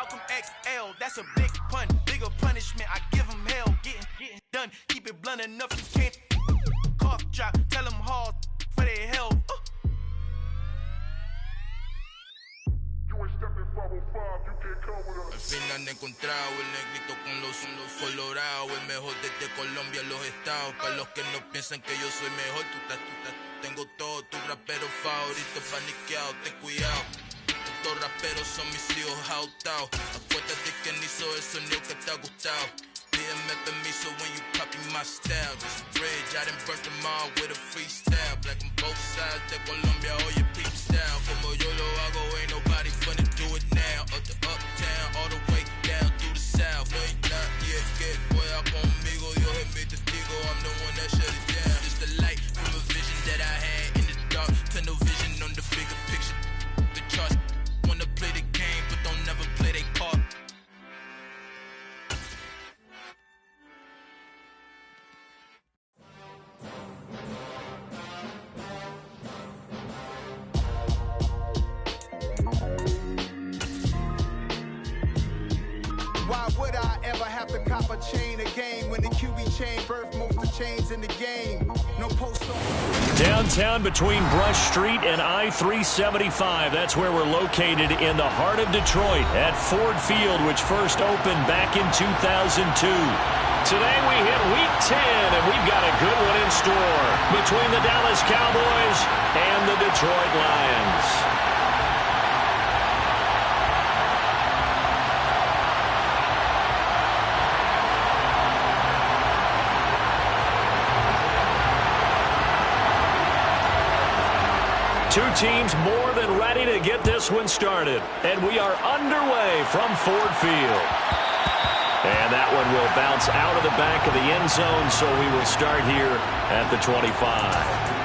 Malcolm XL, that's a big pun. Bigger punishment, I give him hell. Getting done, keep it blunt enough, you can't. Cough drop, tell them hard for their health. Al fin han encontrado el negrito con los colorados, el mejor desde Colombia a los estados. Para los que no piensan que yo soy mejor, tengo todo, tu rapero favorito paniqueado, ten cuidado. Estos raperos son mis hijos jautados. Acuérdate que ni hizo el sonido que te ha gustado. Pídeme permiso when you copy my style. This bridge, I done burnt them all with a freestyle. Black on both sides de Colombia, oye, peep style. Como yo lo hago, ain't nobody finna do it now. Up to uptown, all the way down through the south. No hay nadie que pueda conmigo, Dios es mi testigo. I'm the one that shut it down. Just the light from a vision that I had in the dark. Tunnel vision on the bigger picture. The charts wanna play the game, but don't never play their part. Why would I ever have to cop a chain again when the QB chain birthed most of the chains in the game? No post on. Downtown between Brush Street and I-375. That's where we're located in the heart of Detroit at Ford Field, which first opened back in 2002. Today we hit Week 10, and we've got a good one in store between the Dallas Cowboys and the Detroit Lions. Two teams more than ready to get this one started. And we are underway from Ford Field. And that one will bounce out of the back of the end zone, so we will start here at the 25.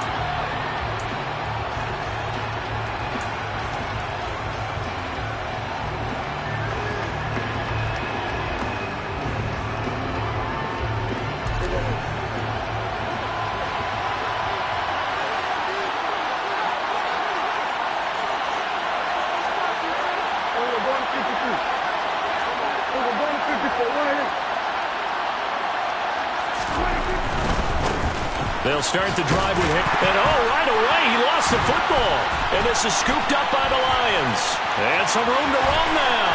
They'll start the drive with him. And right away, he lost the football. And this is scooped up by the Lions. And some room to run now.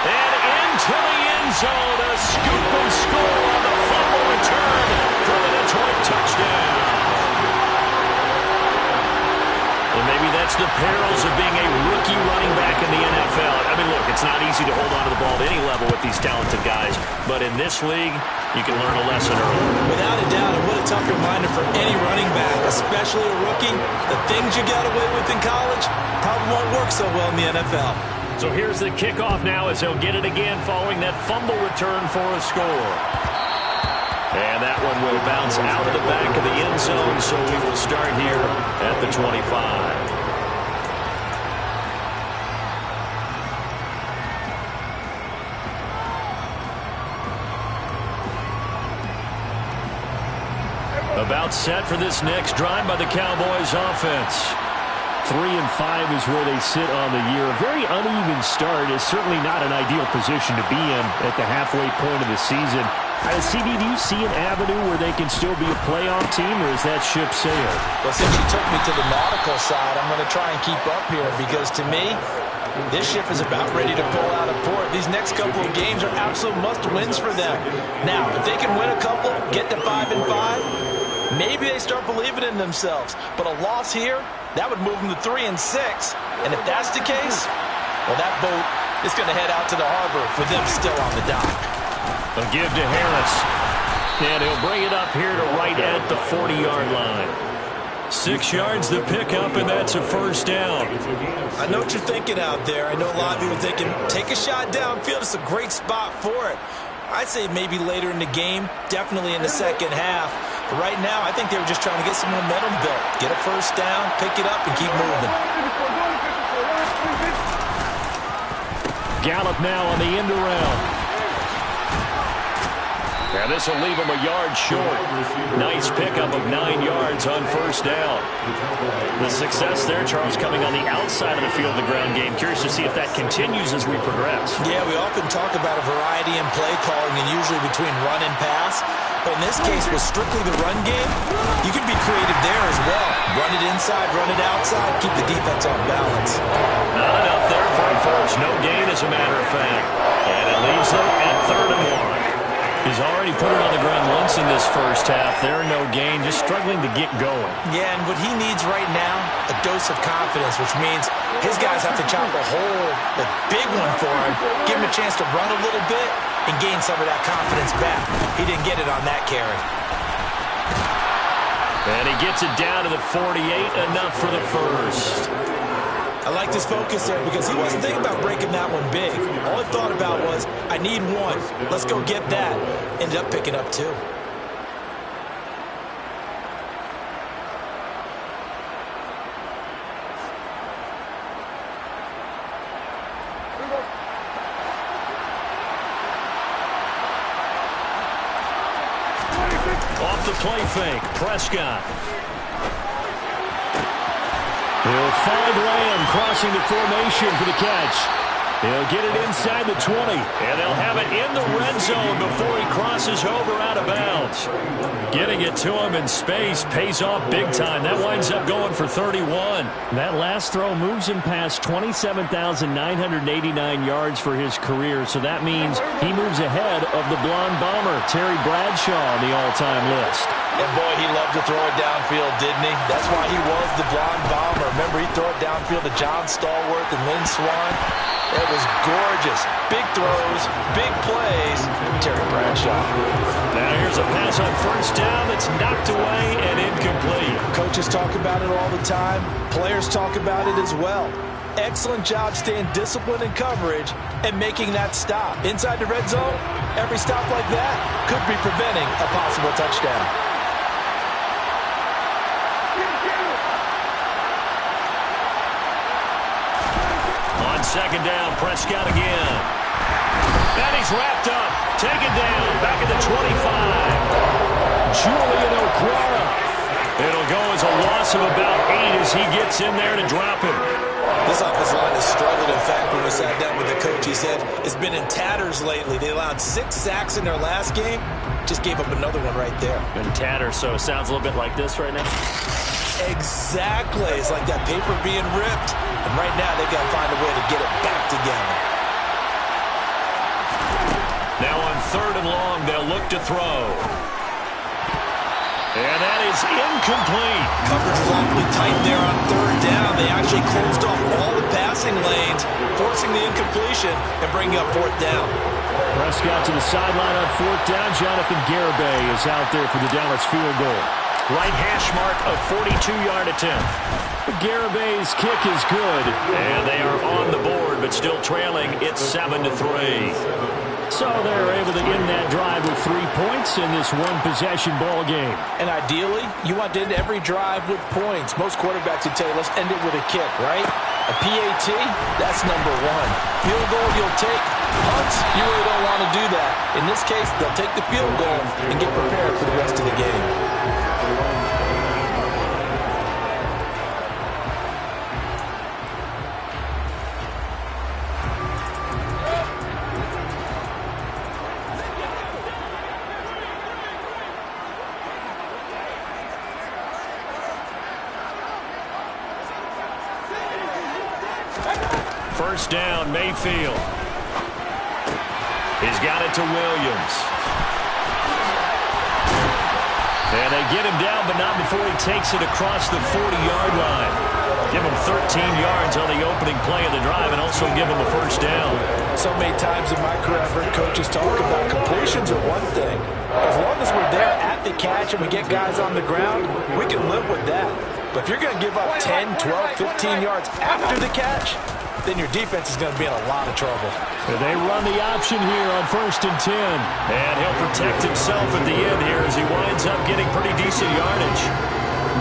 And into the end zone, a scoop and score on the fumble return for the Detroit touchdown. And maybe that's the perils of being a rookie running back in the NFL. I mean, look, it's not easy to hold on to the ball at any level with these talented guys. But in this league, you can learn a lesson early. Without a doubt, and what a tough reminder for any running back, especially a rookie. The things you got away with in college probably won't work so well in the NFL. So here's the kickoff now as he'll get it again following that fumble return for a score. And that one will bounce out of the back of the end zone, so we will start here at the 25. About set for this next drive by the Cowboys offense. 3-5 is where they sit on the year. A very uneven start is certainly not an ideal position to be in at the halfway point of the season. CD, do you see an avenue where they can still be a playoff team, or is that ship sailed? Well, since you took me to the nautical side, I'm going to try and keep up here because, to me, this ship is about ready to pull out of port. These next couple of games are absolute must-wins for them. Now, if they can win a couple, get to 5-5, maybe they start believing in themselves. But a loss here, that would move them to 3-6. And if that's the case, well, that boat is going to head out to the harbor with them still on the dock. A give to Harris. And he'll bring it up here to right at the 40-yard line. 6 yards the pickup, and that's a first down. I know what you're thinking out there. I know a lot of you are thinking, take a shot downfield. It's a great spot for it. I'd say maybe later in the game, definitely in the second half. But right now, I think they were just trying to get some momentum built. Get a first down, pick it up, and keep moving. Gallup now on the end around. And this will leave him a yard short. Nice pickup of 9 yards on first down. The success there, Charles, coming on the outside of the field of the ground game. Curious to see if that continues as we progress. Yeah, we often talk about a variety in play calling and usually between run and pass. But in this case, with strictly the run game, you can be creative there as well. Run it inside, run it outside, keep the defense on balance. Not enough there for a first. No gain, as a matter of fact. And it leaves them at 3rd and 1. He's already put it on the ground once in this first half. There, no gain, just struggling to get going. Yeah, and what he needs right now, a dose of confidence, which means his guys have to chop a hole, a big one for him, give him a chance to run a little bit, and gain some of that confidence back. He didn't get it on that carry. And he gets it down to the 48, enough for the first. I liked his focus there because he wasn't thinking about breaking that one big. All he thought about was, I need one. Let's go get that. Ended up picking up 2. Off the play fake, Prescott. He'll find Lamb crossing the formation for the catch. He'll get it inside the 20, and they'll have it in the red zone before he crosses over out of bounds. Getting it to him in space pays off big time. That winds up going for 31. That last throw moves him past 27,989 yards for his career, so that means he moves ahead of the blonde bomber, Terry Bradshaw, on the all-time list. And boy, he loved to throw it downfield, didn't he? That's why he was the blonde bomber. Remember, he'd throw it downfield to John Stallworth and Lynn Swann. It was gorgeous. Big throws, big plays. Terry Bradshaw. Now here's a pass on first down that's knocked away and incomplete. Coaches talk about it all the time. Players talk about it as well. Excellent job staying disciplined in coverage and making that stop. Inside the red zone, every stop like that could be preventing a possible touchdown. On second down, Prescott again. And he's wrapped up. Taken down. Back at the 25. Julian Okwara. It'll go as a loss of about 8 as he gets in there to drop him. This offensive line has struggled. In fact, when we sat down with the coach, he said it's been in tatters lately. They allowed 6 sacks in their last game. Just gave up another one right there. In tatters, so it sounds a little bit like this right now. Exactly. It's like that paper being ripped. And right now, they've got to find a way to get it back together. Now on 3rd and long, they'll look to throw. And that is incomplete. Coverage is awfully tight there on 3rd down. They actually closed off all the passing lanes, forcing the incompletion and bringing up 4th down. Prescott to the sideline on 4th down. Jonathan Garibay is out there for the Dallas field goal. Right hash mark, a 42-yard attempt. Garibay's kick is good, and they are on the board, but still trailing. It's 7-3. So they're able to end that drive with 3 points in this one-possession ball game. And ideally, you want to end every drive with points. Most quarterbacks would tell you, let's end it with a kick, right? A PAT, that's number 1. Field goal, you'll take. Punts, you really don't want to do that. In this case, they'll take the field goal and get prepared for the rest of the game. First down, Mayfield. He's got it to Williams. And they get him down, but not before he takes it across the 40-yard line. Give him 13 yards on the opening play of the drive and also give him a first down. So many times in my career, I've heard coaches talk about completions are one thing. As long as we're there at the catch and we get guys on the ground, we can live with that. But if you're going to give up 10, 12, 15 yards after the catch, then your defense is going to be in a lot of trouble. They run the option here on 1st and 10. And he'll protect himself at the end here as he winds up getting pretty decent yardage.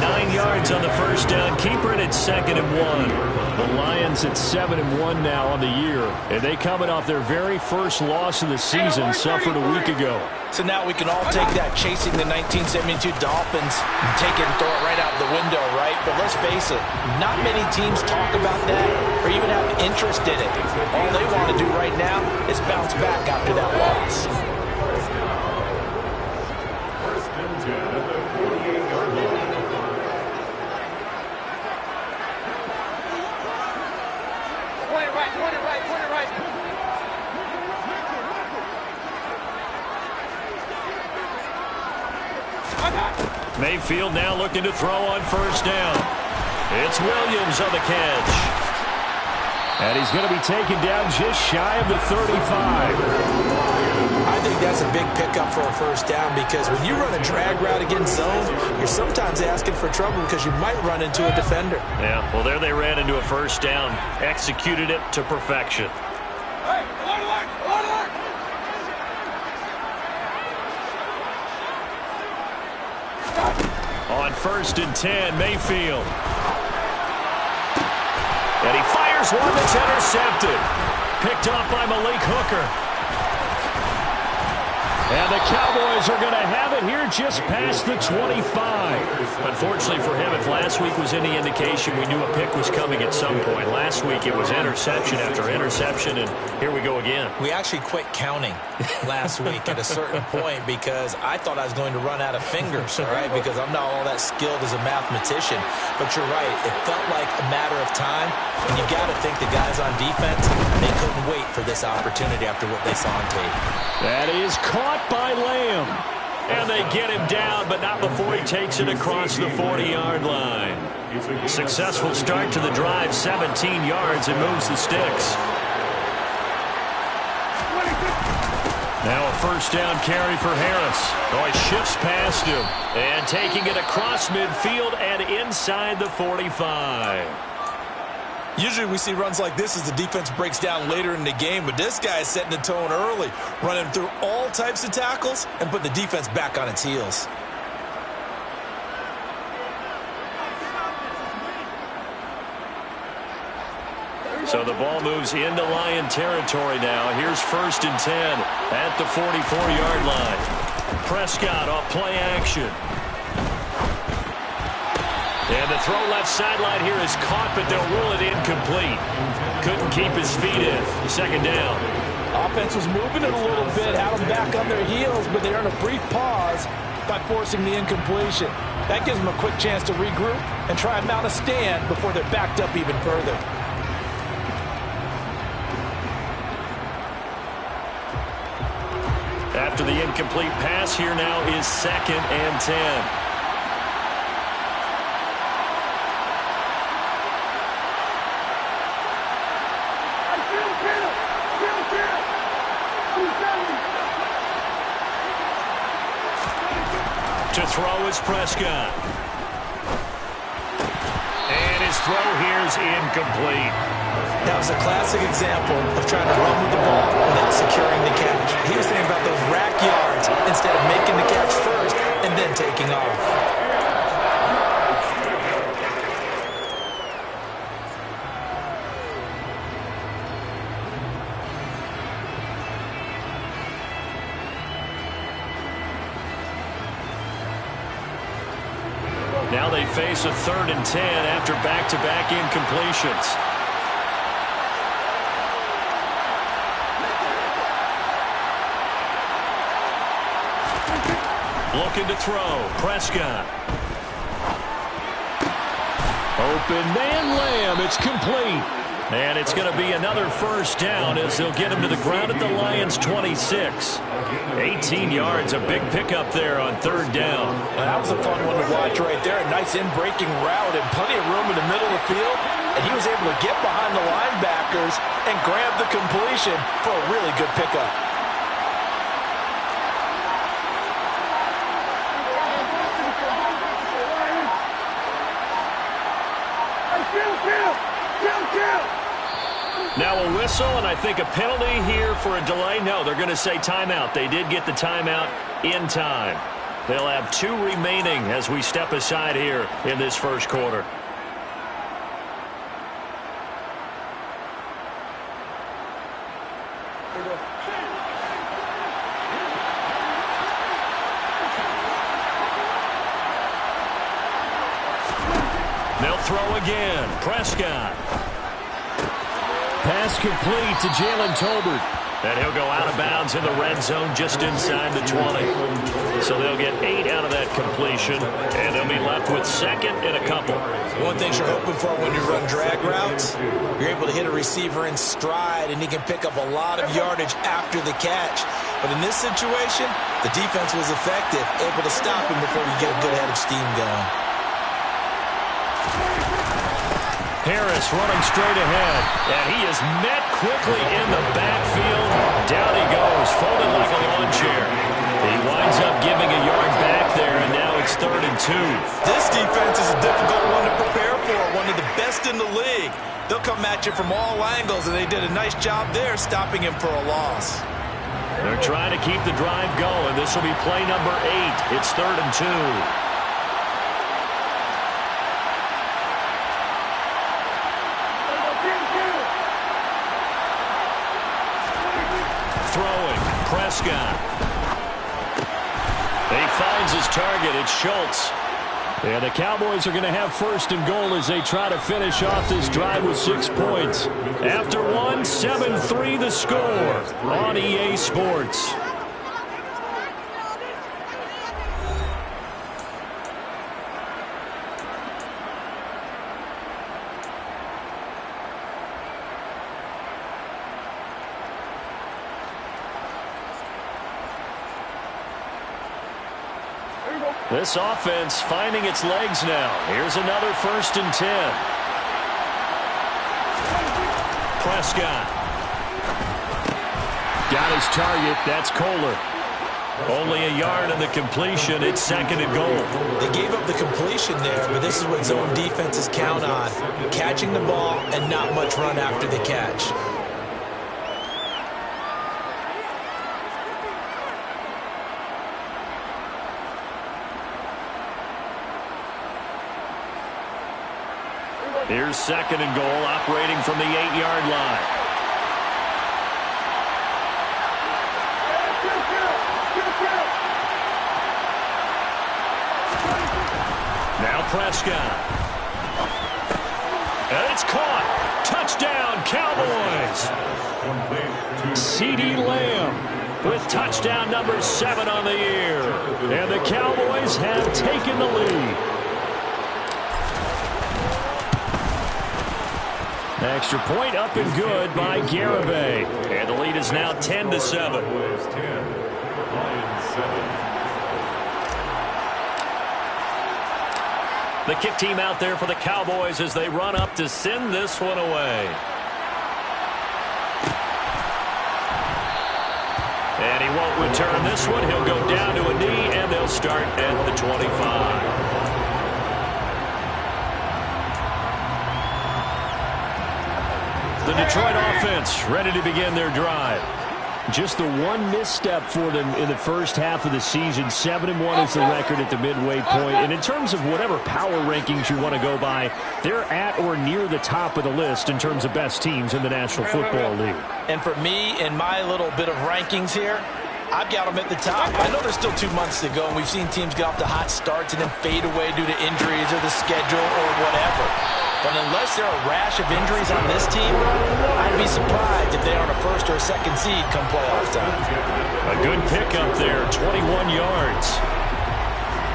9 yards on the first down. Keeper it at 2nd and 1. The Lions at 7-1 now on the year. And they coming off their very first loss of the season, suffered a week ago. So now we can all take that chasing the 1972 Dolphins and take it and throw it right out the window, right? But let's face it, not many teams talk about that or even have interest in it. All they want to do right now is bounce back after that loss. Mayfield now looking to throw on first down. It's Williams on the catch. And he's going to be taken down just shy of the 35. I think that's a big pickup for a first down because when you run a drag route against zone, you're sometimes asking for trouble because you might run into a defender. Yeah, well, there they ran into a first down. Executed it to perfection. On 1st and 10, Mayfield. And he fires one that's intercepted. Picked off by Malik Hooker. And the Cowboys are going to have it here just past the 25. Unfortunately for him, if last week was any indication, we knew a pick was coming at some point. Last week it was interception after interception, and here we go again. We actually quit counting last week at a certain point because I thought I was going to run out of fingers, all right, because I'm not all that skilled as a mathematician. But you're right. It felt like a matter of time, and you got to think the guys on defense, they couldn't wait for this opportunity after what they saw on tape. That is caught by Lamb. And they get him down, but not before he takes it across the 40-yard line. Successful start to the drive, 17 yards, and moves the sticks. Now a first down carry for Harris. Oh, he shifts past him. And taking it across midfield and inside the 45. Usually we see runs like this as the defense breaks down later in the game, but this guy is setting the tone early, running through all types of tackles and put the defense back on its heels. So the ball moves into Lion territory now. Here's 1st and 10 at the 44-yard line. Prescott off play action. And the throw left sideline here is caught, but they'll rule it incomplete. Couldn't keep his feet in. 2nd down. Offense was moving it a little bit, had them back on their heels, but they earned a brief pause by forcing the incompletion. That gives them a quick chance to regroup and try and mount a stand before they're backed up even further. After the incomplete pass, here now is 2nd and 10. To throw is Prescott. And his throw here is incomplete. That was a classic example of trying to run with the ball without securing the catch. He was thinking about those rack yards instead of making the catch first and then taking off. Now they face a 3rd and 10 after back-to-back incompletions. Looking to throw. Prescott. Open man Lamb. It's complete. And it's going to be another first down as they'll get him to the ground at the Lions' 26. 18 yards, a big pickup there on 3rd down. That was a fun one to watch right there. A nice in-breaking route and plenty of room in the middle of the field. And he was able to get behind the linebackers and grab the completion for a really good pickup. Now a whistle, and I think a penalty here for a delay. No, they're going to say timeout. They did get the timeout in time. They'll have 2 remaining as we step aside here in this first quarter. They'll throw again. Prescott. Pass complete to Jalen Tolbert. And he'll go out of bounds in the red zone just inside the 20. So they'll get 8 out of that completion, and they'll be left with 2nd and a couple. One thing you're hoping for when you run drag routes, you're able to hit a receiver in stride, and he can pick up a lot of yardage after the catch. But in this situation, the defense was effective, able to stop him before you get a good head of steam going. Harris running straight ahead, and he is met quickly in the backfield. Down he goes, folded like a lawn chair. He winds up giving a yard back there, and now it's 3rd and 2. This defense is a difficult one to prepare for, one of the best in the league. They'll come at you from all angles, and they did a nice job there stopping him for a loss. They're trying to keep the drive going. This will be play number 8. It's 3rd and 2. Prescott. He finds his target. It's Schultz. And the Cowboys are going to have 1st and goal as they try to finish off this drive with 6 points. After 1, 7-3 the score on EA Sports. This offense finding its legs now. Here's another 1st and 10. Prescott. Got his target. That's Kohler. Only a yard in the completion. It's 2nd and goal. They gave up the completion there, but this is what zone defenses count on. Catching the ball and not much run after the catch. Here's 2nd and goal, operating from the 8-yard line. Now Prescott. And it's caught. Touchdown, Cowboys. CeeDee Lamb with touchdown number 7 on the year. And the Cowboys have taken the lead. Extra point up and good by Garibay. And the lead is now 10-7. The kick team out there for the Cowboys as they run up to send this one away. And he won't return this one. He'll go down to a knee, and they'll start at the 25. The Detroit offense ready to begin their drive. Just the one misstep for them in the first half of the season. 7-1 is the record at the midway point. And in terms of whatever power rankings you want to go by, they're at or near the top of the list in terms of best teams in the National Football League. And for me, in my little bit of rankings here, I've got them at the top. I know there's still 2 months to go, and we've seen teams get off to hot starts and then fade away due to injuries or the schedule or whatever. But unless there are a rash of injuries on this team, I'd be surprised if they aren't a 1st or a 2nd seed come playoff time. A good pickup there, 21 yards.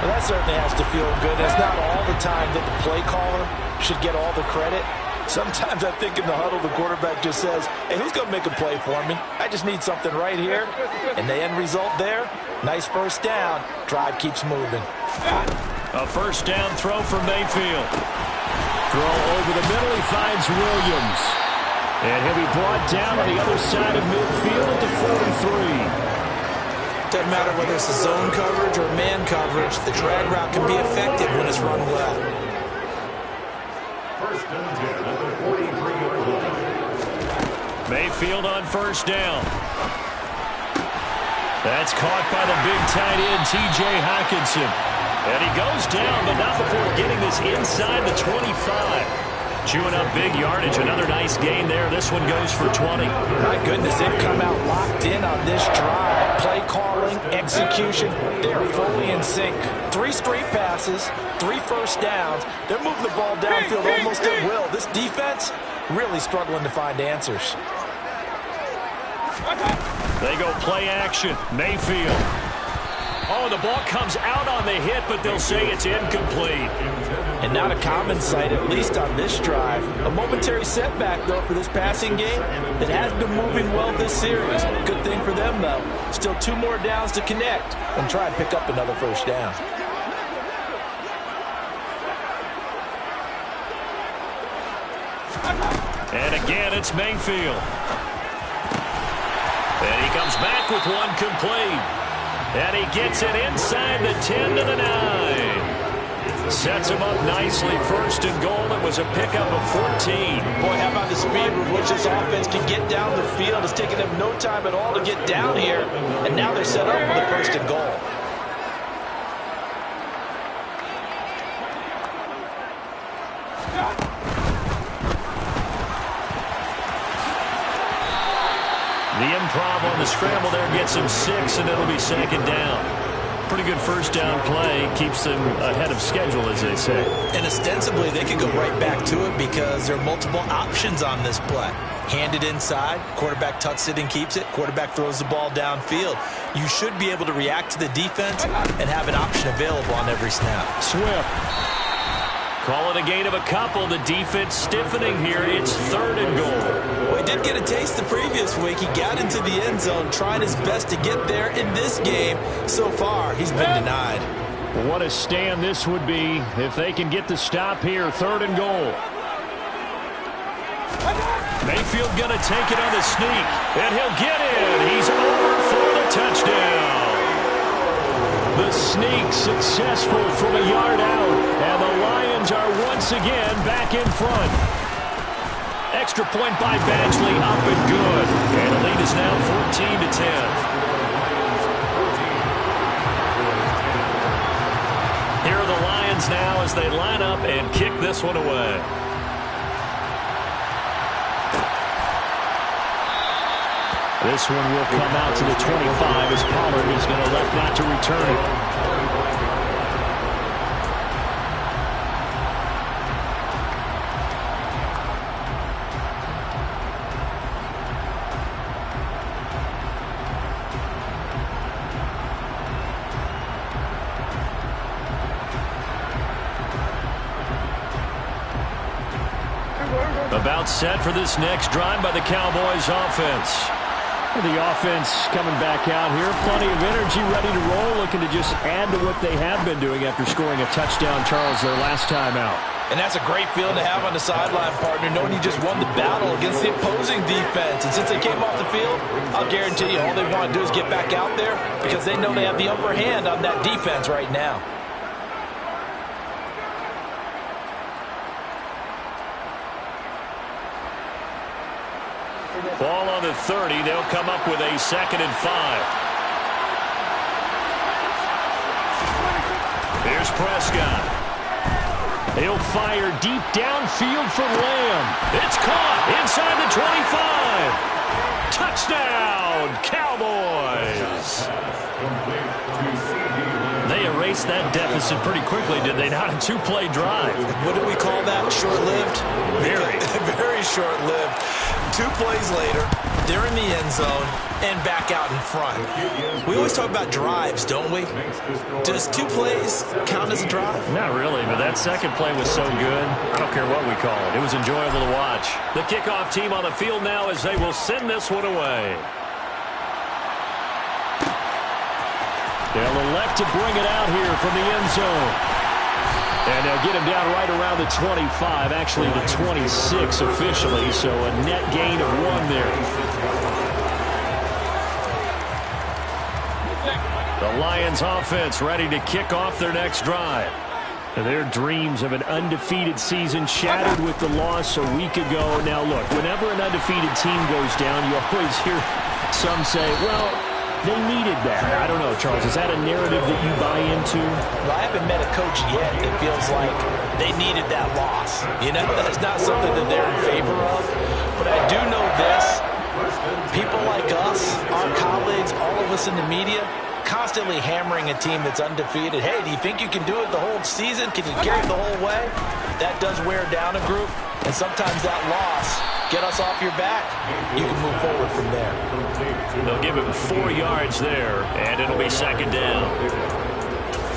Well, that certainly has to feel good. It's not all the time that the play caller should get all the credit. Sometimes I think in the huddle, the quarterback just says, hey, who's going to make a play for me? I just need something right here. And the end result there, nice 1st down. Drive keeps moving. A 1st down throw for Mayfield. Throw over the middle, he finds Williams. And he'll be brought down on the other side of midfield at the 43. Doesn't matter whether it's a zone coverage or man coverage, the drag route can be effective when it's run well. 1st and 10 at the 43-yard line. Mayfield on 1st down. That's caught by the big tight end, T.J. Hockenson. And he goes down, but not before getting this inside the 25. Chewing up big yardage. Another nice gain there. This one goes for 20. My goodness, they've come out locked in on this drive. Play calling, execution, they're fully in sync. 3 straight passes, 3 first downs. They're moving the ball downfield almost at will. This defense really struggling to find answers. They go play action. Mayfield. Oh, the ball comes out on the hit, but they'll say it's incomplete. And not a common sight, at least on this drive. A momentary setback, though, for this passing game that has been moving well this series. Good thing for them, though. Still 2 more downs to connect and try and pick up another first down. And again, it's Mayfield. And he comes back with one complete. And he gets it inside the 10 to the 9. Sets him up nicely. First and goal. It was a pickup of 14. Boy, how about the speed with which this offense can get down the field? It's taken them no time at all to get down here. And now they're set up for the first and goal. The improv on the scramble there gets him 6, and it'll be second down. Pretty good first down play. Keeps them ahead of schedule, as they say. And ostensibly, they could go right back to it because there are multiple options on this play. Handed inside, quarterback tucks it and keeps it, quarterback throws the ball downfield. You should be able to react to the defense and have an option available on every snap. Swift. Call it a gain of a couple. The defense stiffening here. It's third and goal. Well, he did get a taste the previous week. He got into the end zone, trying his best to get there in this game. So far, he's been denied. What a stand this would be if they can get the stop here. Third and goal. Mayfield going to take it on the sneak, and he'll get in. He's over for the touchdown. The sneak successful from a yard out, and the Lions are once again back in front. Extra point by Badgley, up and good. And the lead is now 14-10. Here are the Lions now as they line up and kick this one away. This one will come out to the 25 as Pollard is going to elect not to return it. About set for this next drive by the Cowboys offense. The offense coming back out here. Plenty of energy, ready to roll, looking to just add to what they have been doing after scoring a touchdown, Charles, their last time out. And that's a great feeling to have on the sideline, partner, knowing you just won the battle against the opposing defense. And since they came off the field, I'll guarantee you all they want to do is get back out there because they know they have the upper hand on that defense right now. Ball on the 30. They'll come up with a 2nd and 5. Here's Prescott. He'll fire deep downfield for Lamb. It's caught inside the 25. Touchdown, Cowboys. They erased that deficit pretty quickly, did they not? A 2-play drive. What do we call that? Short-lived? Very. Very short-lived. 2 plays later, they're in the end zone and back out in front. We always talk about drives, don't we? Does 2 plays count as a drive? Not really, but that second play was so good. I don't care what we call it. It was enjoyable to watch. The kickoff team on the field now as they will send this one away. They'll elect to bring it out here from the end zone. And they'll get him down right around the 25, actually the 26 officially, so a net gain of 1 there. The Lions offense ready to kick off their next drive. And their dreams of an undefeated season shattered with the loss a week ago. Now look, whenever an undefeated team goes down, you always hear some say, well, they needed that. I don't know, Charles. Is that a narrative that you buy into? Well, I haven't met a coach yet that feels like they needed that loss. You know, that's not something that they're in favor of. But I do know this. People like us, our colleagues, all of us in the media, constantly hammering a team that's undefeated. Hey, do you think you can do it the whole season? Can you carry it the whole way? That does wear down a group, and sometimes that loss, get us off your back, you can move forward from there. They'll give him 4 yards there, and it'll be second down.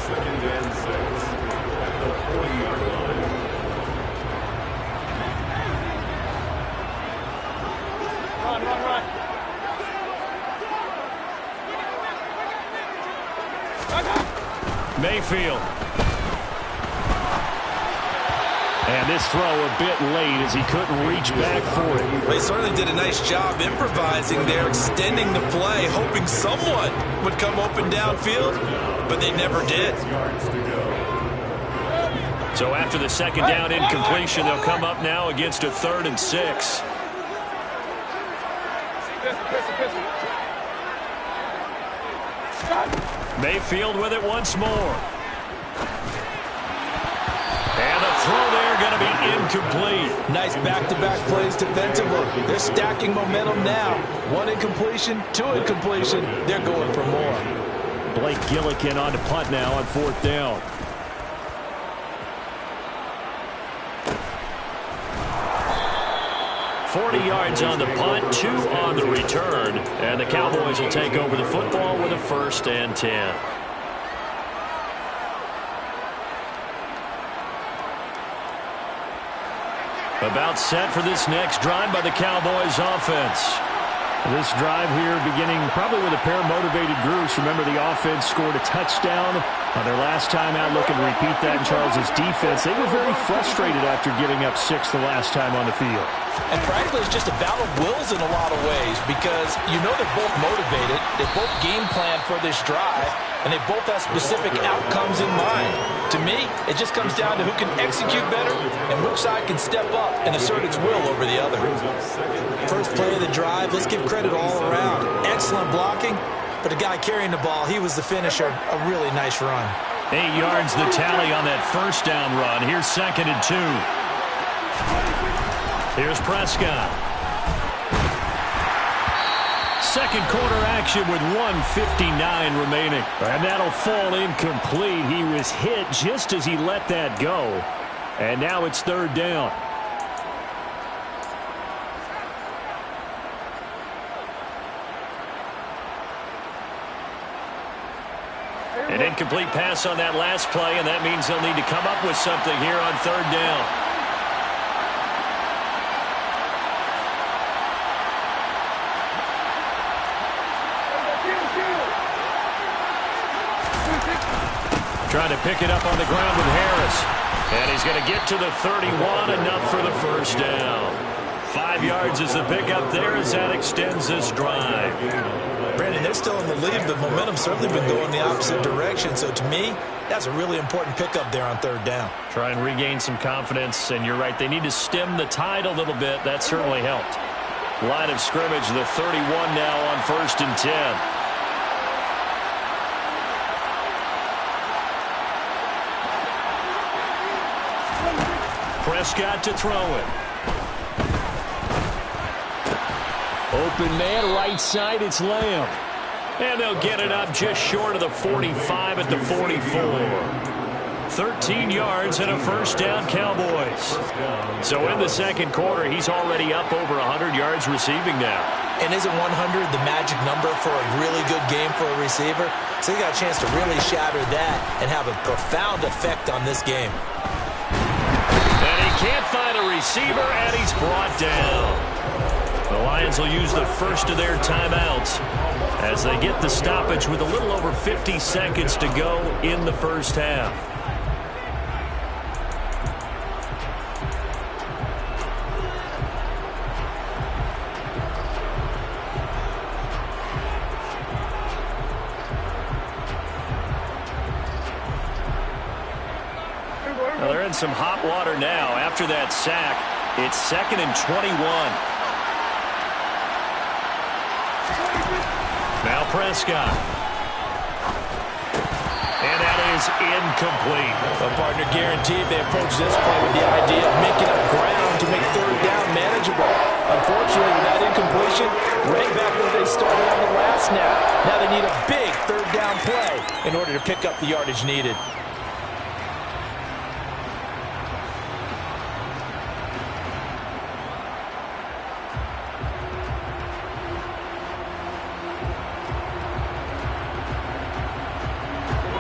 Second and 6 at the 40-yard line. Run. Mayfield. And this throw a bit late as he couldn't reach back for it. They certainly did a nice job improvising there, extending the play, hoping someone would come open downfield, but they never did. So after the second down incompletion, they'll come up now against a 3rd and 6. Mayfield with it once more. And the throw there going to be incomplete. Nice back-to-back plays defensively. They're stacking momentum now. 1 incompletion, 2 incompletion. They're going for more. Blake Gillikin on to punt now on 4th down. $40 yards on the punt, 2 on the return. And the Cowboys will take over the football with a 1st and 10. About set for this next drive by the Cowboys offense. This drive here beginning probably with a pair of motivated groups. Remember, the offense scored a touchdown on their last time out. Looking to repeat that in Charles' defense. They were very frustrated after giving up 6 the last time on the field. And frankly, it's just a battle of wills in a lot of ways because you know they're both motivated. They both game plan for this drive, and they both have specific outcomes in mind. To me, it just comes down to who can execute better and which side can step up and assert its will over the other. First play of the drive, let's give credit all around. Excellent blocking, but the guy carrying the ball, he was the finisher. A really nice run. 8 yards the tally on that first down run. Here's 2nd and 2. Here's Prescott. Second quarter action with 1:59 remaining. And that'll fall incomplete. He was hit just as he let that go. And now it's 3rd down. An incomplete pass on that last play, and that means they'll need to come up with something here on 3rd down. Trying to pick it up on the ground with Harris. And he's going to get to the 31, enough for the 1st down. 5 yards is the pickup there as that extends this drive. Brandon, they're still in the lead, but momentum's certainly been going the opposite direction. So to me, that's a really important pickup there on 3rd down. Try and regain some confidence, and you're right, they need to stem the tide a little bit. That certainly helped. Line of scrimmage, the 31 now on 1st and 10. Prescott to throw it. Open man, right side, it's Lamb. And they'll get it up just short of the 45 at the 44. 13 yards and a 1st down, Cowboys. So in the second quarter, he's already up over 100 yards receiving now. And isn't 100 the magic number for a really good game for a receiver? So he got a chance to really shatter that and have a profound effect on this game. And he can't find a receiver, and he's brought down. The Lions will use the first of their timeouts as they get the stoppage with a little over 50 seconds to go in the first half. Well, they're in some hot water now. After that sack, it's 2nd and 21. Now Prescott. And that is incomplete. A partner guaranteed they approach this play with the idea of making up ground to make third down manageable. Unfortunately, with that incompletion, right back where they started on the last snap. Now they need a big third down play in order to pick up the yardage needed.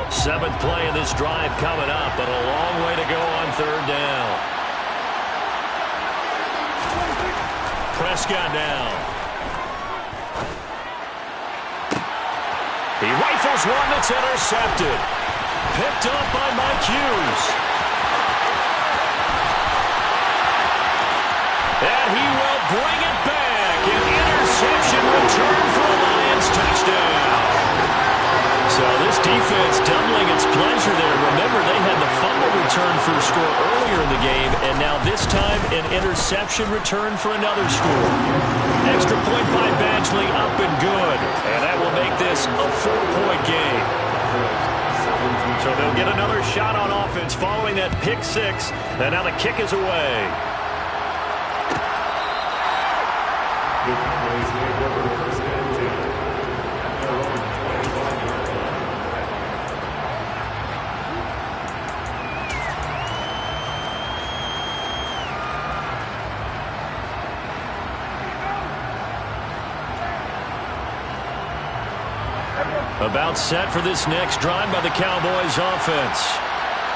Seventh play of this drive coming up, but a long way to go on third down. Prescott down. He rifles one that's intercepted. Picked up by Mike Hughes. And he will bring it back. An interception return for a Lions touchdown. So this defense doubling its pleasure there. Remember, they had the fumble return for a score earlier in the game, and now this time an interception return for another score. Extra point by Badgley, up and good. And that will make this a 4-point game. So they'll get another shot on offense following that pick six, and now the kick is away. About set for this next drive by the Cowboys offense.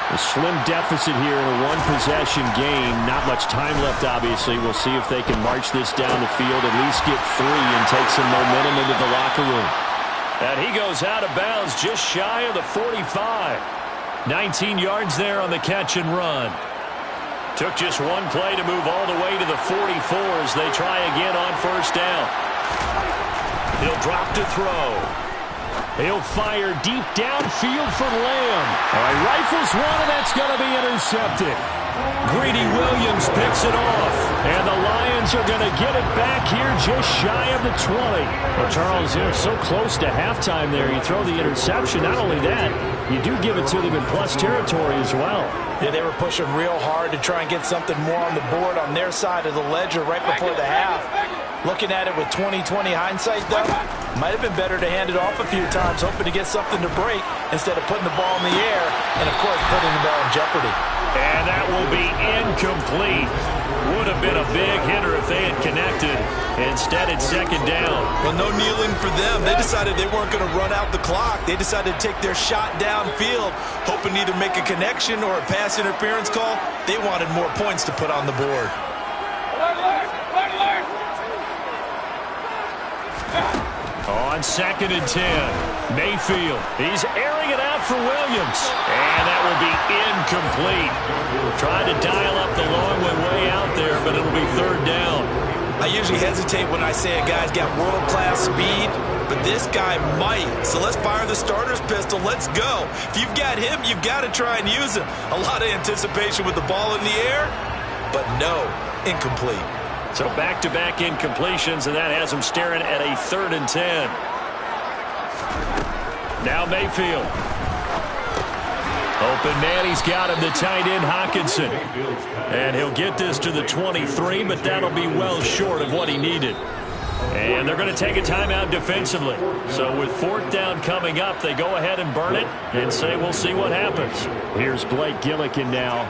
A slim deficit here in a one-possession game. Not much time left, obviously. We'll see if they can march this down the field, at least get 3 and take some momentum into the locker room. And he goes out of bounds just shy of the 45. 19 yards there on the catch and run. Took just one play to move all the way to the 44 as they try again on first down. He'll drop to throw. He'll fire deep downfield for Lamb. All right, rifles one, and that's going to be intercepted. Greedy Williams picks it off, and the Lions are going to get it back here just shy of the 20. Well, Charles, they're so close to halftime there. You throw the interception. Not only that, you do give it to them in plus territory as well. Yeah, they were pushing real hard to try and get something more on the board on their side of the ledger right before the half. Looking at it with 20/20 hindsight, though, might have been better to hand it off a few times, hoping to get something to break instead of putting the ball in the air and, of course, putting the ball in jeopardy. And that will be incomplete. Would have been a big hitter if they had connected. Instead, it's second down. Well, no kneeling for them. They decided they weren't going to run out the clock. They decided to take their shot downfield, hoping to either make a connection or a pass interference call. They wanted more points to put on the board. On 2nd and 10, Mayfield. He's airing it out for Williams. And that will be incomplete. Tried to dial up the long way out there, but it'll be third down. I usually hesitate when I say a guy's got world-class speed, but this guy might. So let's fire the starter's pistol. Let's go. If you've got him, you've got to try and use him. A lot of anticipation with the ball in the air, but no, incomplete. So back-to-back incompletions, and that has him staring at a 3rd and 10. Now Mayfield. Open man, he's got him, the tight end Hockenson. And he'll get this to the 23, but that'll be well short of what he needed. And they're going to take a timeout defensively. So with 4th down coming up, they go ahead and burn it and say we'll see what happens. Here's Blake Gillikin now.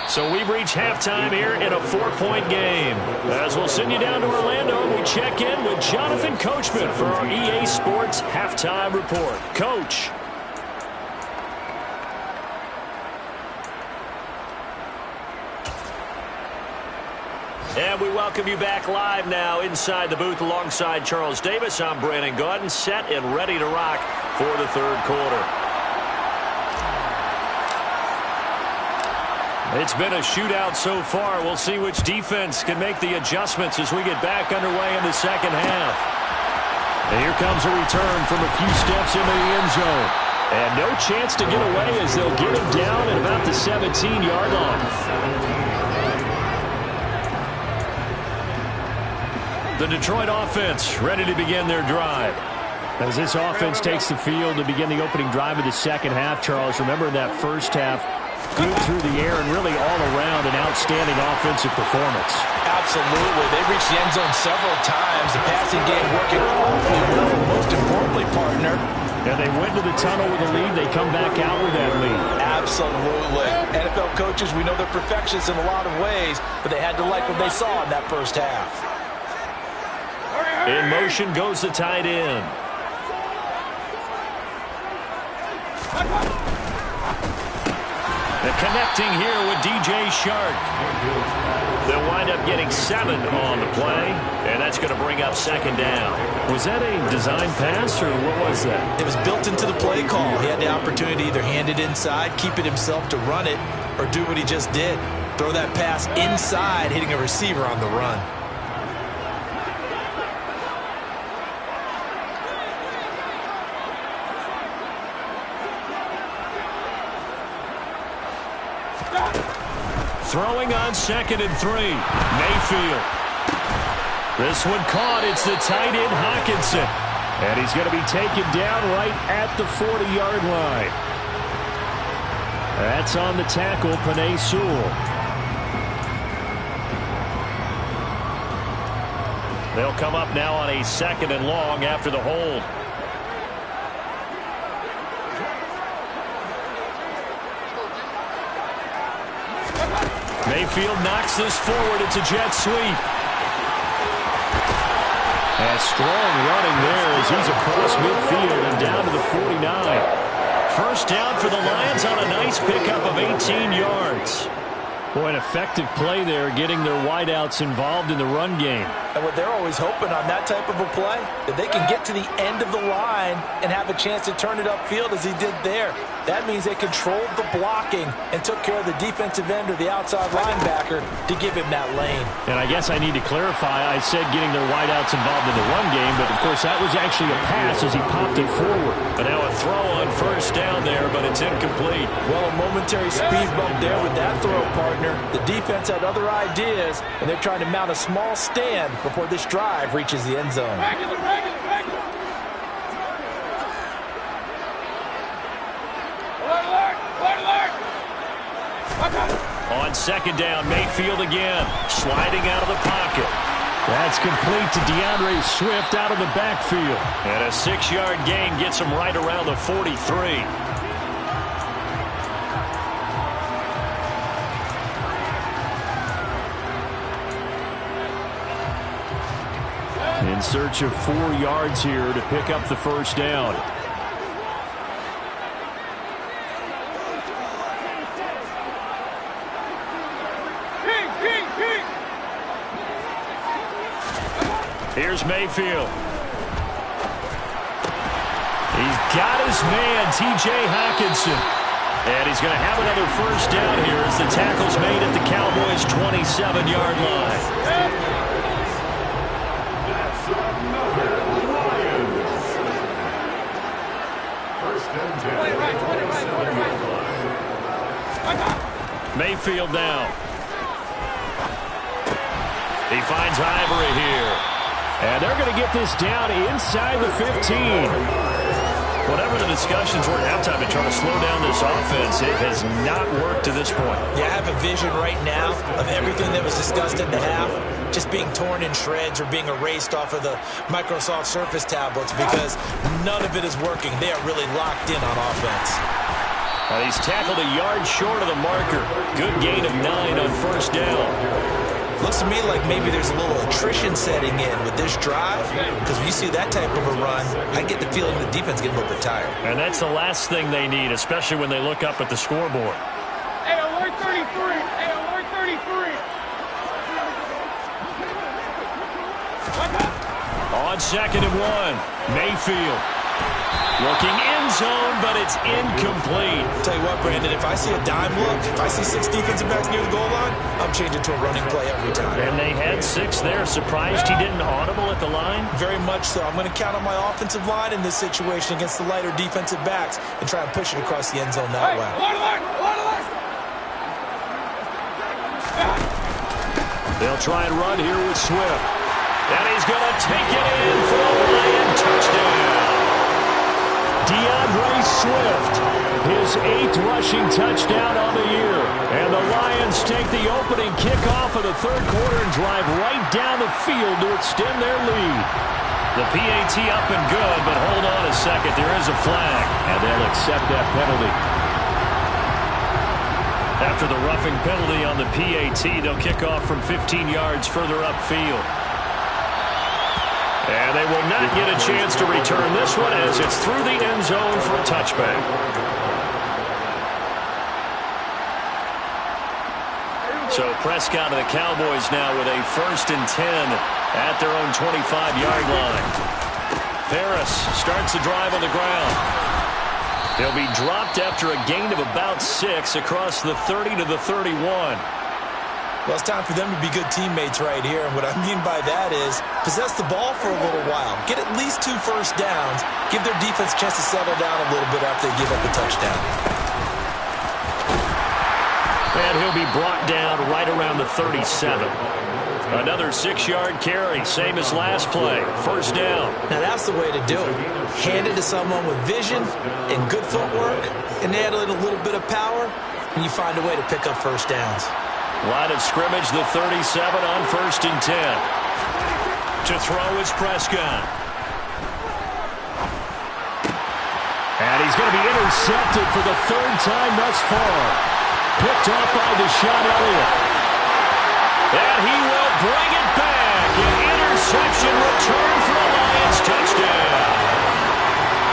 So we've reached halftime here in a 4-point game. As we'll send you down to Orlando, we check in with Jonathan Coachman for our EA Sports Halftime Report. Coach. And we welcome you back live now inside the booth alongside Charles Davis. I'm Brandon Gaudin, set and ready to rock for the third quarter. It's been a shootout so far. We'll see which defense can make the adjustments as we get back underway in the second half. And here comes a return from a few steps into the end zone. And no chance to get away as they'll get him down at about the 17-yard line. The Detroit offense ready to begin their drive. As this offense takes the field to begin the opening drive of the second half, Charles, remember in that first half, good through the air and really all around an outstanding offensive performance. Absolutely. They reached the end zone several times. The passing game working awfully well. Most importantly, partner. And they went to the tunnel with a lead. They come back out with that lead. Absolutely. NFL coaches, we know they're perfectionists in a lot of ways, but they had to like what they saw in that first half. In motion goes the tight end. The connecting here with DJ Shark. They'll wind up getting 7 on the play, and that's going to bring up second down. Was that a design pass, or what was that? It was built into the play call. He had the opportunity to either hand it inside, keep it himself to run it, or do what he just did. Throw that pass inside, hitting a receiver on the run. Throwing on 2nd and 3. Mayfield. This one caught. It's the tight end, Hawkinson. And he's going to be taken down right at the 40-yard line. That's on the tackle, Penei Sewell. They'll come up now on a 2nd and long after the hold. Mayfield knocks this forward. It's a jet sweep. And strong running there as he's across midfield and down to the 49. First down for the Lions on a nice pickup of 18 yards. Boy, an effective play there, getting their wideouts involved in the run game. And what they're always hoping on that type of a play, that they can get to the end of the line and have a chance to turn it upfield as he did there. That means they controlled the blocking and took care of the defensive end or the outside linebacker to give him that lane. And I guess I need to clarify, I said getting their wideouts involved in the run game, but of course that was actually a pass as he popped it forward. And now a throw on first down there, but it's incomplete. Well, a momentary speed bump there with that throw, partner. The defense had other ideas, and they're trying to mount a small stand before this drive reaches the end zone. On 2nd down, Mayfield again, sliding out of the pocket. That's complete to DeAndre Swift out of the backfield. And a 6-yard gain gets him right around the 43. In search of 4 yards here to pick up the first down. Here's Mayfield. He's got his man, T.J. Hawkinson. And he's going to have another first down here as the tackle's made at the Cowboys' 27-yard line. That's another Lions. First and 10. Mayfield now. He finds Ivory here. And they're going to get this down inside the 15. Whatever the discussions were at halftime to try to slow down this offense, it has not worked to this point. Yeah, I have a vision right now of everything that was discussed at the half just being torn in shreds or being erased off of the Microsoft Surface tablets because none of it is working. They are really locked in on offense. And he's tackled a yard short of the marker. Good gain of 9 on first down. Looks to me like maybe there's a little attrition setting in with this drive, because when you see that type of a run, I get the feeling the defense getting a little bit tired. And that's the last thing they need, especially when they look up at the scoreboard. Hey, alert 33! Hey, alert 33! On 2nd and 1, Mayfield looking in end zone, but it's incomplete. Tell you what, Brandon, if I see a dime look, if I see 6 defensive backs near the goal line, I'm changing to a running play every time. And they had 6 there. Surprised he didn't audible at the line? Very much so. I'm going to count on my offensive line in this situation against the lighter defensive backs and try and push it across the end zone that way. They'll try and run here with Swift. And he's going to take it in for a Lion touchdown. DeAndre Swift, his 8th rushing touchdown on the year. And the Lions take the opening kickoff of the third quarter and drive right down the field to extend their lead. The PAT up and good, but hold on a second. There is a flag, and they'll accept that penalty. After the roughing penalty on the PAT, they'll kick off from 15 yards further upfield. And they will not get a chance to return this one as it's through the end zone for a touchback. So Prescott and the Cowboys now with a 1st and 10 at their own 25-yard line. Harris starts the drive on the ground. They'll be dropped after a gain of about 6 across the 30 to the 31. Well, it's time for them to be good teammates right here. And what I mean by that is possess the ball for a little while. Get at least 2 first downs. Give their defense a chance to settle down a little bit after they give up a touchdown. And he'll be brought down right around the 37. Another 6-yard carry, same as last play. 1st down. Now that's the way to do it. Hand it to someone with vision and good footwork, and add in a little bit of power, and you find a way to pick up first downs. Line of scrimmage, the 37 on 1st and 10. To throw is Prescott. And he's going to be intercepted for the 3rd time thus far. Picked off by Deshaun Elliott. And he will bring it back. An interception return for a Lions touchdown.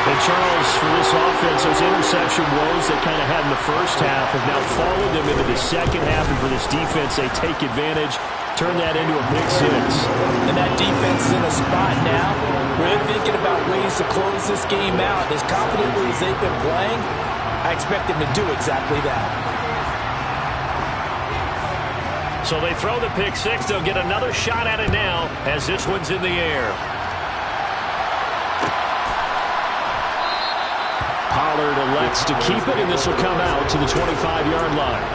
And Charles, for this offense, those interception woes they kind of had in the first half have now followed them into the second half. And for this defense, they take advantage, turn that into a big 6. And that defense is in a spot now where they're thinking about ways to close this game out. As confidently as they've been playing, I expect them to do exactly that. So they throw the pick 6. They'll get another shot at it now as this one's in the air. Pollard elects to keep it, and this will come out to the 25-yard line.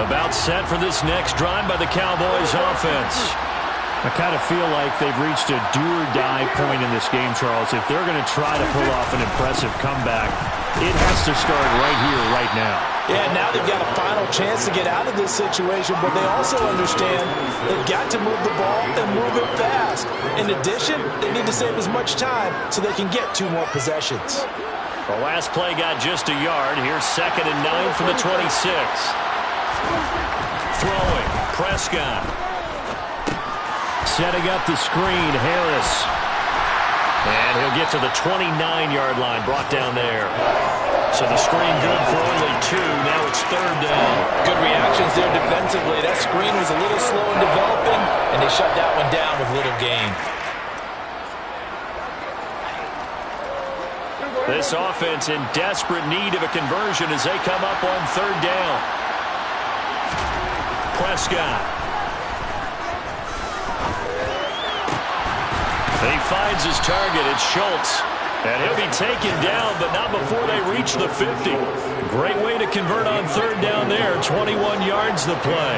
About set for this next drive by the Cowboys offense. I kind of feel like they've reached a do-or-die point in this game, Charles. If they're going to try to pull off an impressive comeback, it has to start right here, right now. Yeah, now they've got a final chance to get out of this situation, but they also understand they've got to move the ball and move it fast. In addition, they need to save as much time so they can get 2 more possessions. The last play got just a yard. Here's 2nd and 9 from the 26. Throwing, Prescott. Setting up the screen, Harris. And he'll get to the 29-yard line, brought down there. So the screen good for only 2. Now it's 3rd down. Good reactions there defensively. That screen was a little slow in developing, and they shut that one down with little gain. This offense in desperate need of a conversion as they come up on 3rd down. Prescott. He finds his target. It's Schultz. And he'll be taken down, but not before they reach the 50. Great way to convert on 3rd down there. 21 yards the play.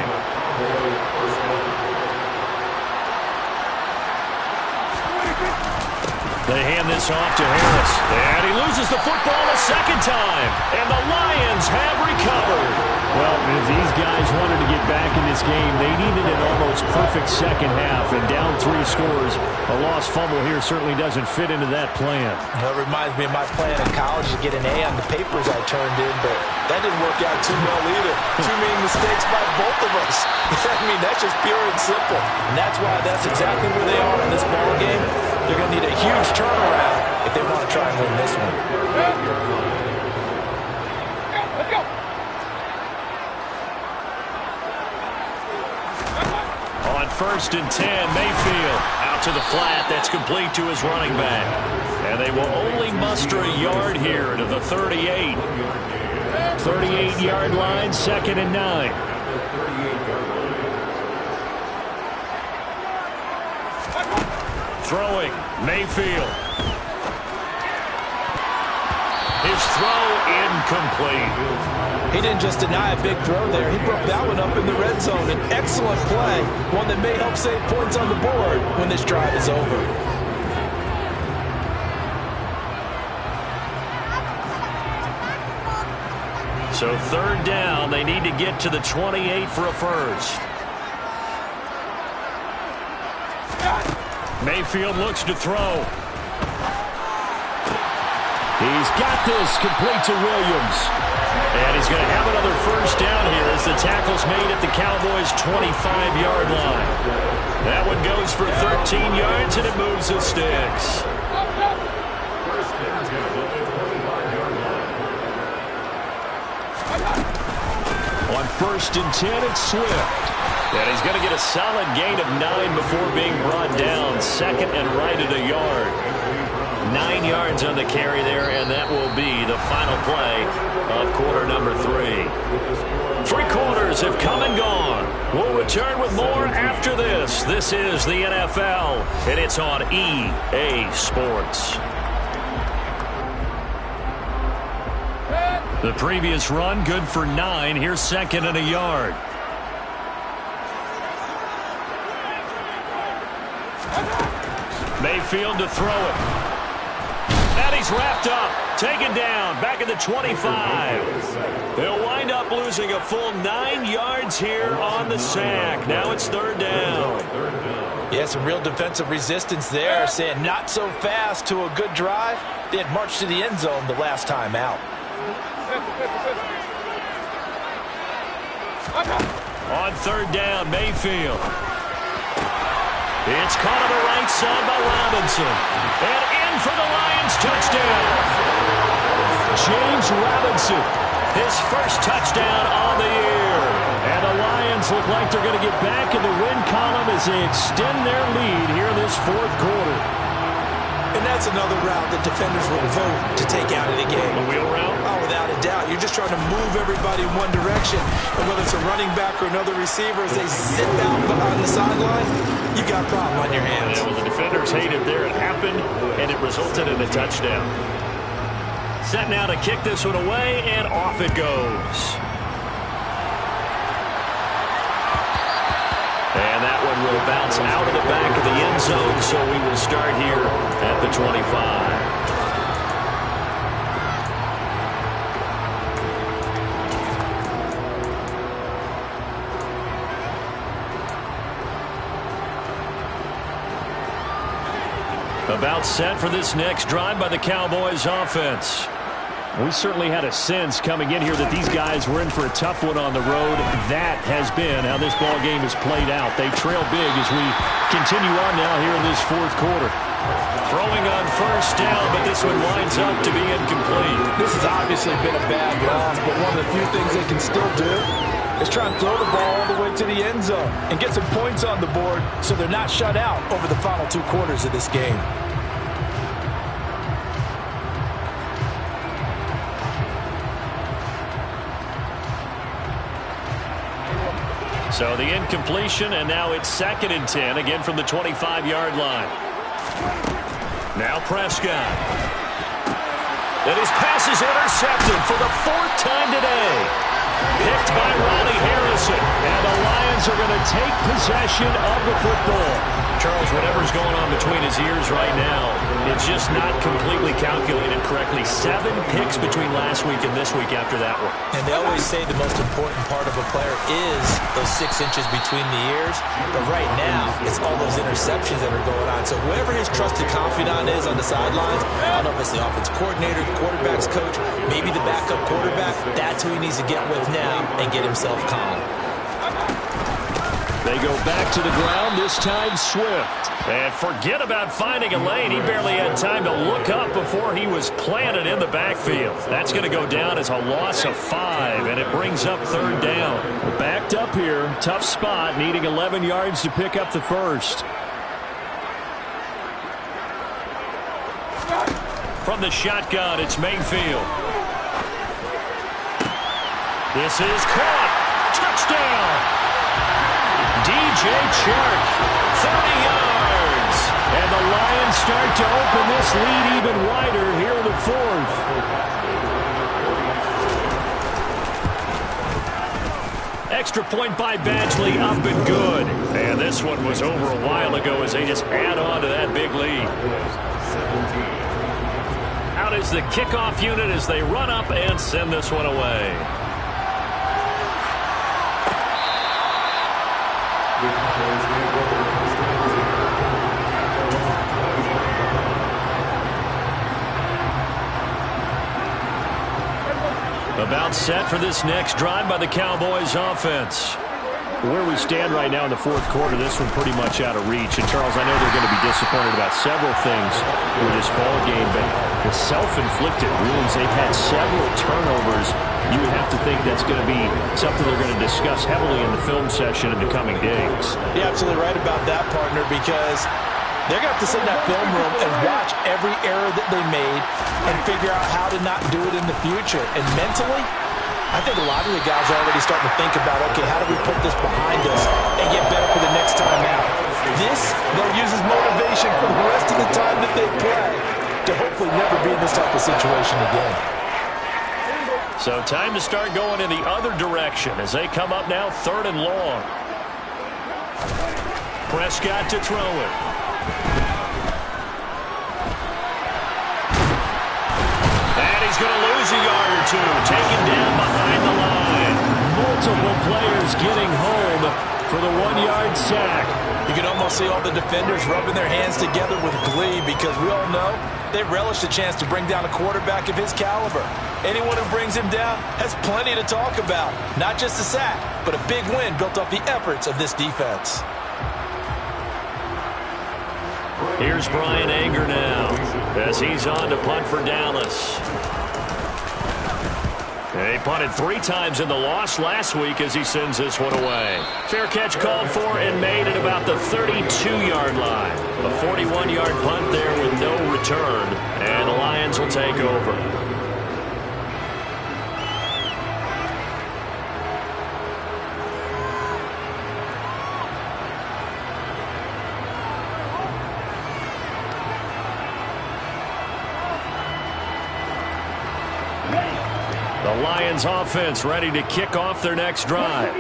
They hand this off to Harris. And he loses the football a 2nd time. And the Lions have recovered. Well, if these guys wanted to get back in this game, they needed an almost perfect second half. And down 3 scores, a lost fumble here certainly doesn't fit into that plan. That reminds me of my plan in college to get an A on the papers I turned in, but that didn't work out too well either. Too many mistakes by both of us. I mean, that's just pure and simple. And that's why that's exactly where they are in this ball game. They're going to need a huge turnaround if they want to try and win this one. Let's go. On 1st and 10, Mayfield out Out to the flat. That's complete to his running back. And they will only muster a yard here to the 38. 38-yard line, 2nd and 9. Throwing, Mayfield. His throw incomplete. He didn't just deny a big throw there. He broke that one up in the red zone. An excellent play, one that may help save points on the board when this drive is over. So 3rd down, they need to get to the 28 for a first. Mayfield looks to throw. He's got this complete to Williams. And he's going to have another first down here as the tackle's made at the Cowboys' 25-yard line. That one goes for 13 yards, and it moves the sticks. On 1st and 10, it's Swift. And he's going to get a solid gain of 9 before being brought down. 2nd and right at a yard. 9 yards on the carry there, and that will be the final play of quarter number 3. 3 quarters have come and gone. We'll return with more after this. This is the NFL, and it's on EA Sports. The previous run, good for 9. Here's 2nd and a yard. Mayfield to throw it. And he's wrapped up, taken down, back at the 25. They'll wind up losing a full 9 yards here on the sack. Now it's 3rd down. Yeah, some real defensive resistance there, saying not so fast to a good drive. They had marched to the end zone the last time out. On 3rd down, Mayfield. It's caught on the right side by Robinson. And in for the Lions touchdown. James Robinson, his first touchdown on the year. And the Lions look like they're going to get back in the win column as they extend their lead here in this 4th quarter. And that's another route that defenders will vote to take out of the game. A wheel route? Oh, without a doubt. You're just trying to move everybody in one direction. And whether it's a running back or another receiver, as they sit out on the sideline, you got a problem on your hands. Yeah, well, the defenders hate it there. It happened, and it resulted in a touchdown. Set now to kick this one away, and off it goes. And that one will bounce out of the back of the end zone, so we will start here at the 25. About set for this next drive by the Cowboys offense. We certainly had a sense coming in here that these guys were in for a tough one on the road. That has been how this ball game has played out. They trail big as we continue on now here in this 4th quarter. Throwing on 1st down, but this one winds up to be incomplete. This has obviously been a bad loss, but one of the few things they can still do is try and throw the ball all the way to the end zone and get some points on the board so they're not shut out over the final 2 quarters of this game. So the incompletion, and now it's 2nd and 10, again from the 25-yard line. Now Prescott. And his pass is intercepted for the 4th time today. Picked by Ronnie Harrison. And the Lions are going to take possession of the football. Charles, whatever's going on between his ears right now, it's just not completely calculated correctly. 7 picks between last week and this week after that one. And they always say the most important part of a player is those 6 inches between the ears. But right now, it's all those interceptions that are going on. So whoever his trusted confidant is on the sidelines, I don't know if it's the offense coordinator, the quarterback's coach, maybe the backup quarterback, that's who he needs to get with now and get himself calm. They go back to the ground, this time Swift. And forget about finding a lane. He barely had time to look up before he was planted in the backfield. That's going to go down as a loss of 5, and it brings up 3rd down. Backed up here, tough spot, needing 11 yards to pick up the first. From the shotgun, it's Mayfield. This is caught. Touchdown. DJ Chark, 30 yards. And the Lions start to open this lead even wider here in the fourth. Extra point by Badgley, up and good. And this one was over a while ago as they just add on to that big lead. Out is the kickoff unit as they run up and send this one away. About set for this next drive by the Cowboys offense. Where we stand right now in the fourth quarter, this one pretty much out of reach. And, Charles, I know they're going to be disappointed about several things with this ball game, but the self-inflicted wounds, they've had several turnovers. You would have to think that's going to be something they're going to discuss heavily in the film session in the coming days. You're absolutely right about that, partner, because they're going to have to sit in that film room and watch every error that they made and figure out how to not do it in the future. And mentally, I think a lot of the guys are already starting to think about, okay, how do we put this behind us and get better for the next time out? This, they'll use as motivation for the rest of the time that they play to hopefully never be in this type of situation again. So time to start going in the other direction as they come up now 3rd and long. Prescott to throw it. And he's going to lose a yard or two. Taken down behind the line. Multiple players getting home for the 1-yard sack. You can almost see all the defenders rubbing their hands together with glee because we all know they relish the chance to bring down a quarterback of his caliber. Anyone who brings him down has plenty to talk about. Not just a sack, but a big win built off the efforts of this defense. Here's Brian Anger now as he's on to punt for Dallas. He punted 3 times in the loss last week as he sends this one away. Fair catch called for and made at about the 32-yard line. A 41-yard punt there with no return, and the Lions will take over. The Lions offense ready to kick off their next drive.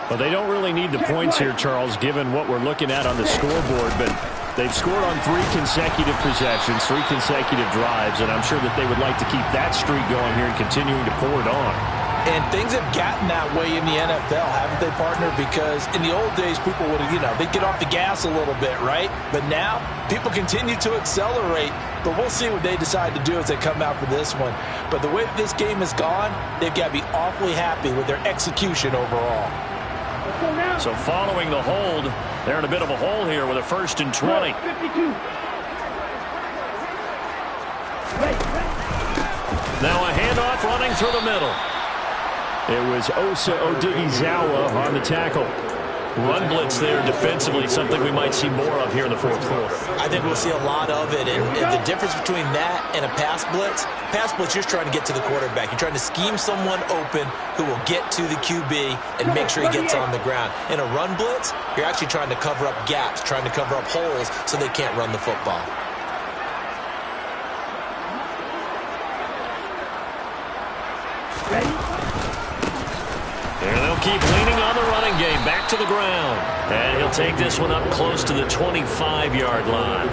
Well, they don't really need the points here, Charles, given what we're looking at on the scoreboard, but they've scored on 3 consecutive possessions, 3 consecutive drives, and I'm sure that they would like to keep that streak going here and continuing to pour it on. And things have gotten that way in the NFL, haven't they, partner? Because in the old days, people would, they'd get off the gas a little bit, right? But now, people continue to accelerate. But we'll see what they decide to do as they come out for this one. But the way that this game has gone, they've got to be awfully happy with their execution overall. So following the hold, they're in a bit of a hole here with a 1st and 20. 52. Now a handoff running through the middle. It was Osa Odighizuwa on the tackle. Run blitz there defensively, something we might see more of here in the fourth quarter. I think we'll see a lot of it, and the difference between that and a pass blitz, you're trying to get to the quarterback. You're trying to scheme someone open who will get to the QB and make sure he gets on the ground. In a run blitz, you're actually trying to cover up gaps, trying to cover up holes so they can't run the football. And they'll keep leaning on the running game. Back to the ground. And he'll take this one up close to the 25-yard line.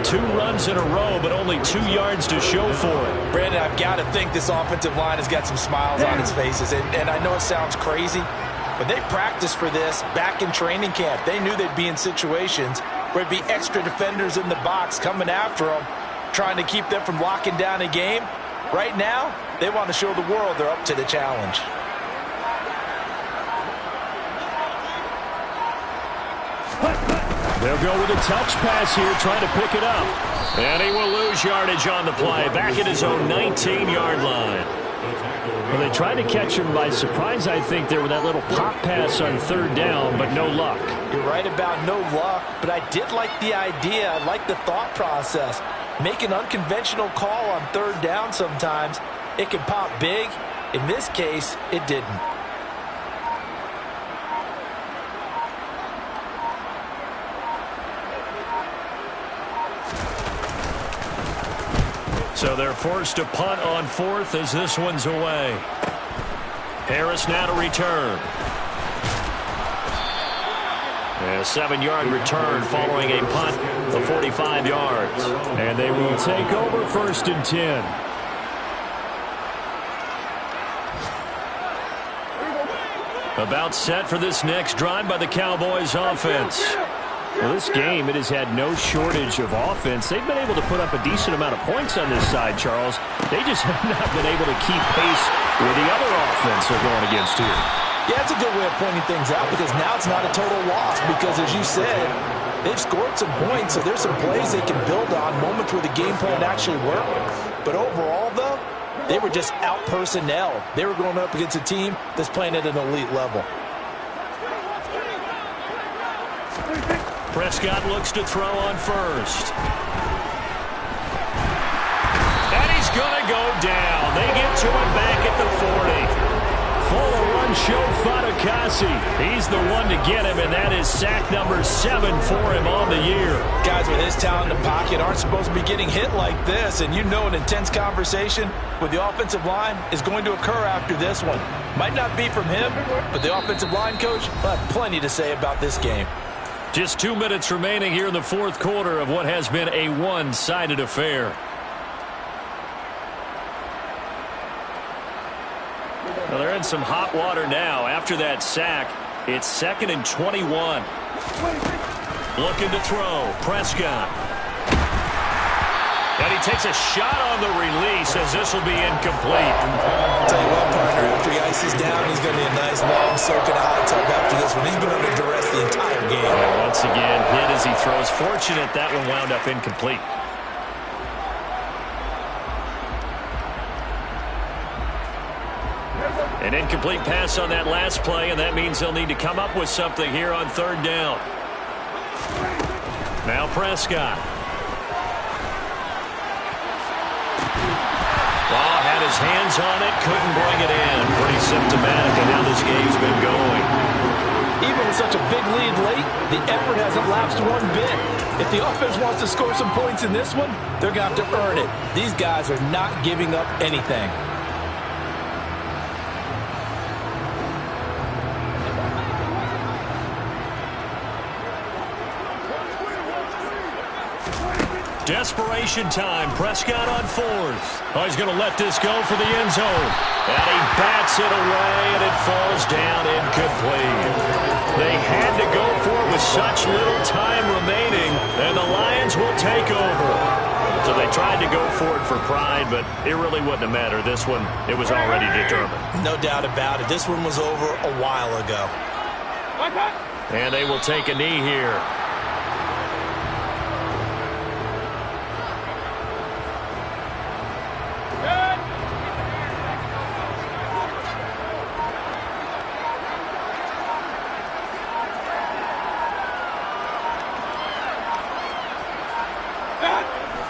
2 runs in a row, but only 2 yards to show for it. Brandon, I've got to think this offensive line has got some smiles on its faces. And I know it sounds crazy, but they practiced for this back in training camp. They knew they'd be in situations where there'd be extra defenders in the box coming after them, trying to keep them from locking down a game. Right now, they want to show the world they're up to the challenge. They'll go with a touch pass here, trying to pick it up. And he will lose yardage on the play, back at his own 19-yard line. Well, they tried to catch him by surprise, I think, there with that little pop pass on third down, but no luck. You're right about no luck, but I did like the idea. I like the thought process. Make an unconventional call on third down sometimes. It can pop big. In this case, it didn't. So they're forced to punt on fourth as this one's away. Harris now to return. A 7-yard return following a punt of 45 yards. And they will take over first and 10. About set for this next drive by the Cowboys offense. Well, this game, it has had no shortage of offense. They've been able to put up a decent amount of points on this side, Charles. They just have not been able to keep pace with the other offense they're going against here. Yeah, it's a good way of pointing things out because now it's not a total loss because, as you said, they've scored some points, so there's some plays they can build on, moments where the game plan actually worked. But overall, though, they were just out-personnel. They were going up against a team that's playing at an elite level. Prescott looks to throw on first. And he's going to go down. They get to him back at the 40. Full run show Fatukasi. He's the one to get him, and that is sack number 7 for him on the year. Guys with his talent in the pocket aren't supposed to be getting hit like this, and you know an intense conversation with the offensive line is going to occur after this one. Might not be from him, but the offensive line coach will have plenty to say about this game. Just 2 minutes remaining here in the fourth quarter of what has been a one-sided affair. Well, they're in some hot water now. After that sack, it's 2nd and 21. Looking to throw. Prescott. And he takes a shot on the release as this will be incomplete. I'll tell you what, partner, after he ices down, he's going to be a nice long soak in a hot tub after this one. He's been under duress the entire game. And once again, hit as he throws. Fortunate that one wound up incomplete. An incomplete pass on that last play, and that means they'll need to come up with something here on third down. Now Prescott. Well, had his hands on it, couldn't bring it in. Pretty symptomatic of how this game's been going. Even with such a big lead late, the effort hasn't lapsed one bit. If the offense wants to score some points in this one, they're going to have to earn it. These guys are not giving up anything. Desperation time. Prescott on fourth. Oh, he's going to let this go for the end zone. And he bats it away, and it falls down incomplete. They had to go for it with such little time remaining, and the Lions will take over. So they tried to go for it for pride, but it really wouldn't have mattered. This one, it was already determined. No doubt about it. This one was over a while ago. And they will take a knee here.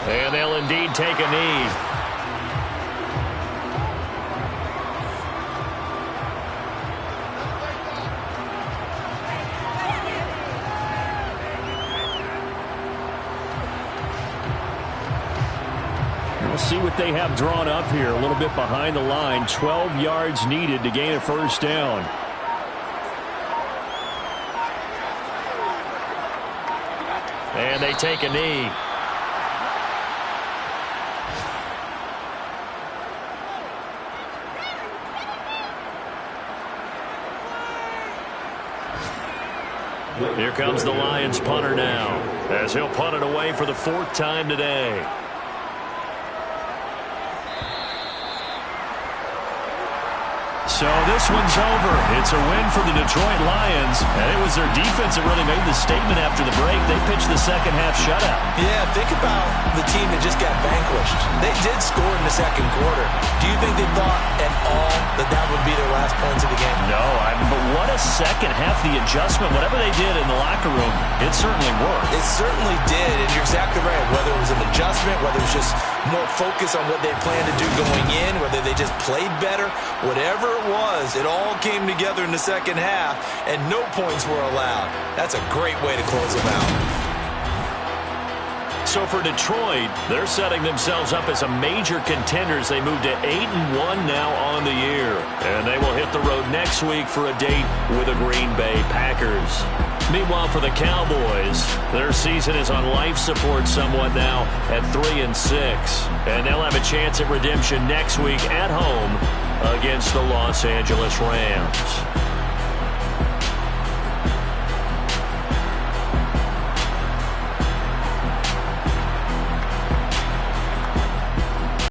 And they'll indeed take a knee. We'll see what they have drawn up here. A little bit behind the line. 12 yards needed to gain a first down. And they take a knee. Here comes the Lions punter now, as he'll punt it away for the 4th time today. So this one's over. It's a win for the Detroit Lions, and it was their defense that really made the statement after the break. They pitched the second half shutout. Yeah, think about the team that just got vanquished. They did score in the second quarter. Do you think they thought at all that that would be their last points of the game? No, but what a second half. The adjustment, whatever they did in the locker room, it certainly worked. It certainly did, and you're exactly right. Whether it was an adjustment, whether it was just more focus on what they planned to do going in, whether they just played better, whatever it was, it all came together in the second half, and no points were allowed. That's a great way to close them out. So for Detroit, they're setting themselves up as a major contender as they move to 8-1 now on the year. And they will hit the road next week for a date with the Green Bay Packers. Meanwhile, for the Cowboys, their season is on life support somewhat now at 3-6. And they'll have a chance at redemption next week at home against the Los Angeles Rams.